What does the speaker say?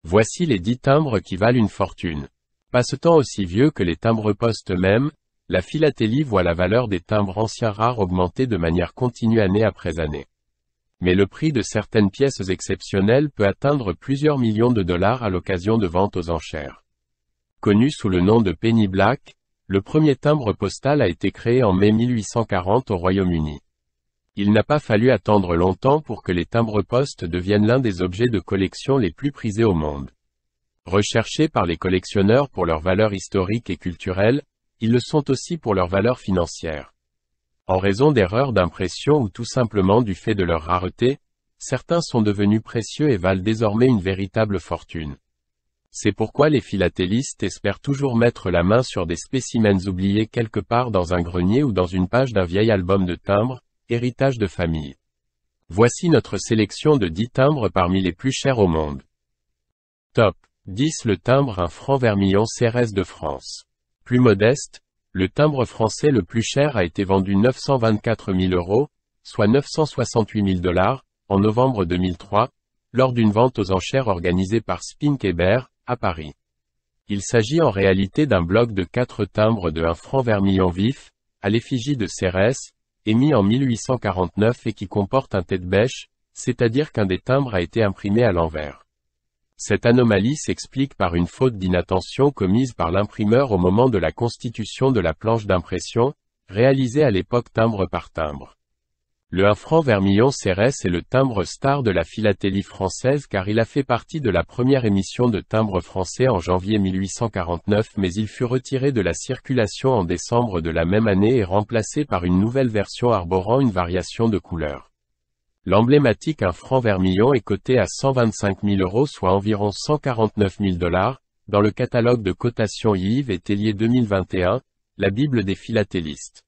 Voici les 10 timbres qui valent une fortune. Passe-temps aussi vieux que les timbres-poste eux-mêmes, la philatélie voit la valeur des timbres anciens rares augmenter de manière continue année après année. Mais le prix de certaines pièces exceptionnelles peut atteindre plusieurs millions de dollars à l'occasion de ventes aux enchères. Connu sous le nom de Penny Black, le premier timbre postal a été créé en mai 1840 au Royaume-Uni. Il n'a pas fallu attendre longtemps pour que les timbres-poste deviennent l'un des objets de collection les plus prisés au monde. Recherchés par les collectionneurs pour leur valeur historique et culturelle, ils le sont aussi pour leur valeur financière. En raison d'erreurs d'impression ou tout simplement du fait de leur rareté, certains sont devenus précieux et valent désormais une véritable fortune. C'est pourquoi les philatélistes espèrent toujours mettre la main sur des spécimens oubliés quelque part dans un grenier ou dans une page d'un vieil album de timbres, héritage de famille. Voici notre sélection de 10 timbres parmi les plus chers au monde. Top 10. Le timbre 1 franc vermillon CRS de France. Plus modeste, le timbre français le plus cher a été vendu 924 000 €, soit 968 000 $, en novembre 2003, lors d'une vente aux enchères organisée par Spink Hebert, à Paris. Il s'agit en réalité d'un bloc de 4 timbres de 1 franc vermillon vif, à l'effigie de Cérès, émis en 1849 et qui comporte un tête-bêche, c'est-à-dire qu'un des timbres a été imprimé à l'envers. Cette anomalie s'explique par une faute d'inattention commise par l'imprimeur au moment de la constitution de la planche d'impression, réalisée à l'époque timbre par timbre. Le 1 franc vermillon Cérès est le timbre star de la philatélie française car il a fait partie de la première émission de timbre français en janvier 1849 mais il fut retiré de la circulation en décembre de la même année et remplacé par une nouvelle version arborant une variation de couleur. L'emblématique 1 franc vermillon est coté à 125 000 €, soit environ 149 000 $, dans le catalogue de cotation Yves et Tellier 2021, la Bible des philatélistes.